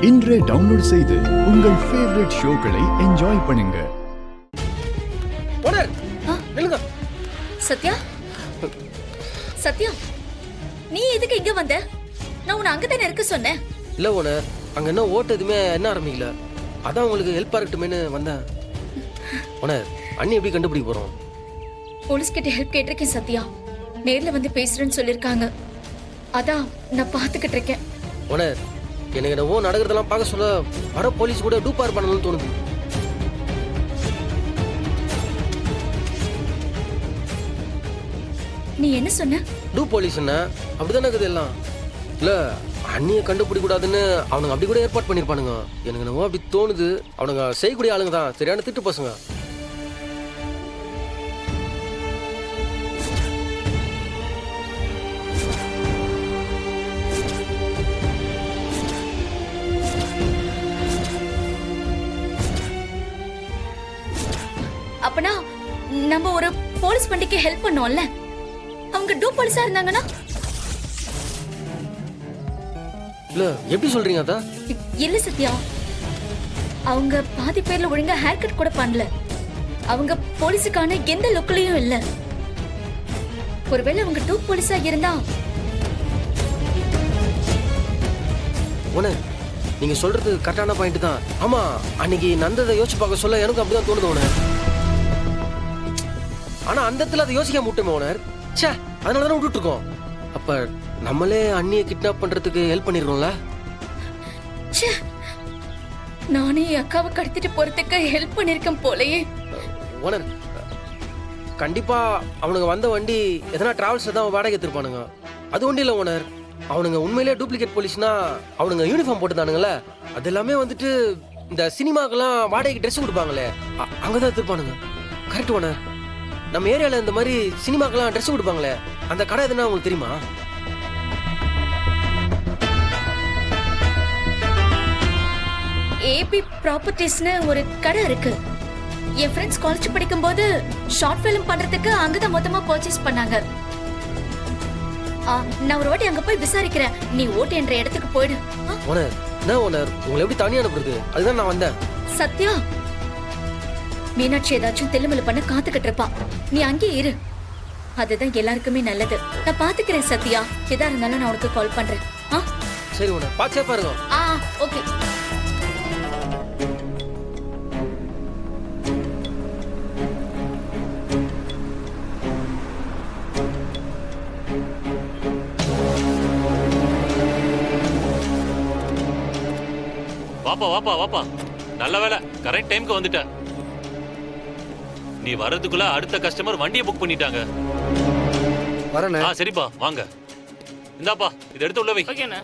இன்றே டவுன்லோட் செய்து உங்கள் ஃபேவரட் ஷோக்களை என்ஜாய் பண்ணுங்க. சத்யா, சத்யா, நீ எதுக்கு இங்க வந்த? நான் உன்னை அங்கதானே இருக்க சொன்னேன். இல்ல ஓனர், அங்க என்ன ஓட்டு எதுவுமே என்ன ஆரம்பிக்கல, அதான் உங்களுக்கு ஹெல்ப் இருக்கட்டுமேனு வந்தேன். ஓனர், அண்ணி எப்படி கண்டுபிடிக்க போறோம்? போலீஸ் கிட்ட ஹெல்ப் கேட்டிருக்கேன் சத்யா. நேர்ல வந்து பேசுறேன்னு சொல்லிருக்காங்க. அதான் நான் பாத்துக்கிட்டு இருக்கேன். ஓனர், எனக்கு என்னவோ நடக்கிறதெல்லாம் பார்க்க சொல்ல வர போலீஸ் கூட டூப்பார் பண்ணணும்னு தோணுது. நீ என்ன சொன்ன? டூ போலீஸ் என்ன அப்படிதானே இருக்குது எல்லாம். இல்ல அண்ணியை கண்டுபிடிக்க கூடாதுன்னு அவனுங்க அப்படி கூட ஏற்பாடு பண்ணிருப்பானுங்க. எனக்கு என்னவோ அப்படி தோணுது. அவனுங்க செய்யக்கூடிய ஆளுங்க தான், சரியான திட்டு பசங்க. அப்பனா நம்ம ஒரு போலீஸ் வண்டிக்கு ஹெல்ப் பண்ணோம்ல, அவங்க டூ போலீஸா இருந்தாங்கன்னா? இல்ல எப்படி சொல்றீங்க அதான்? இல்ல சத்யா, அவங்க பாதி பேர்ல ஒழுங்கா ஹேர் கட் கூட பண்ணல. அவங்க போலீஸுக்கான எந்த லுக்லயும் இல்ல. ஒருவேளை அவங்க டூ போலீஸா இருந்தா? ஓனர், நீங்க சொல்றது கரெக்டான பாயிண்ட் தான். ஆமா, அன்னைக்கு நந்ததை யோசிச்சு பார்க்க சொல்ல எனக்கு அப்படிதான் தோணுது ஓனர். ஆனா அந்த இடத்துல அதை யோசிக்க முட்டுமே ஓனர். ச்சே, அதனால தானே விட்டுட்டு இருக்கோம். அப்ப நம்மளே அண்ணியை கிட்னாப் பண்றதுக்கு ஹெல்ப் பண்ணிடுறோம்ல. நானே அக்காவை கடத்திட்டு போறதுக்கு ஹெல்ப் பண்ணிருக்கேன் போலயே. ஓனர், கண்டிப்பா அவனுங்க வந்த வண்டி எதனா டிராவல்ஸ்ல தான் வாடகை எடுத்துருப்பானுங்க. அது ஒன்றும் இல்லை ஓனர், அவனுங்க உண்மையிலேயே டூப்ளிகேட் போலீஸ்னா அவனுங்க யூனிஃபார்ம் போட்டுதானுங்களே, அது எல்லாமே வந்துட்டு இந்த சினிமாக்கெல்லாம் வாடகைக்கு ட்ரெஸ் கொடுப்பாங்களே அங்கதான் எடுத்துருப்பானுங்க. கரெக்ட் ஓனர், நம்ம ஏரியால இந்த மாதிரி சினிமாக்கெல்லாம் ட்ரெஸ் கொடுப்பாங்களே அந்த கடை எதுனா உங்களுக்கு தெரியுமா? ஏபி ப்ராப்பர்ட்டிஸ்னு ஒரு கடை இருக்கு. என் ஃப்ரெண்ட்ஸ் காலேஜ் படிக்கும் போது ஷார்ட் ஃபிலிம் பண்றதுக்கு அங்கதான் மொத்தமா பர்ச்சேஸ் பண்ணாங்க. நான் ஒரு வாட்டி அங்க போய் விசாரிக்கிறேன். நீ ஓட்டு என்ற இடத்துக்கு போயிடு. ஓனர், என்ன ஓனர், உங்களை எப்படி தனியா அனுப்புறது? அதுதான் நான் வந்தேன். சத்யா, மீனாட்சி ஏதாச்சும் தெல்லுமலை பண்ண காத்துக்கிட்டு இருப்பான். நீ அங்கேயே இரு, அதுதான் எல்லாருக்குமே நல்லது. நான் பாத்துக்கிறேன் சத்யா. எதா இருந்தாலும் நான் உனக்கு கால் பண்றேன். சரி ஓனர், பாச்சே பாருங்க. ஓகே. வாப்பா வாப்பா வாப்பா, நல்ல வேலை கரெக்ட் டைம்க்கு வந்துட்ட. நீ வர்றதுக்குள்ள அடுத்த கஸ்டமர் வண்டியை புக் பண்ணிட்டாங்க. வரேன். சரிப்பா, வாங்க. இந்தாப்பா, இதை எடுத்து உள்ள வை. ஓகேண்ணே.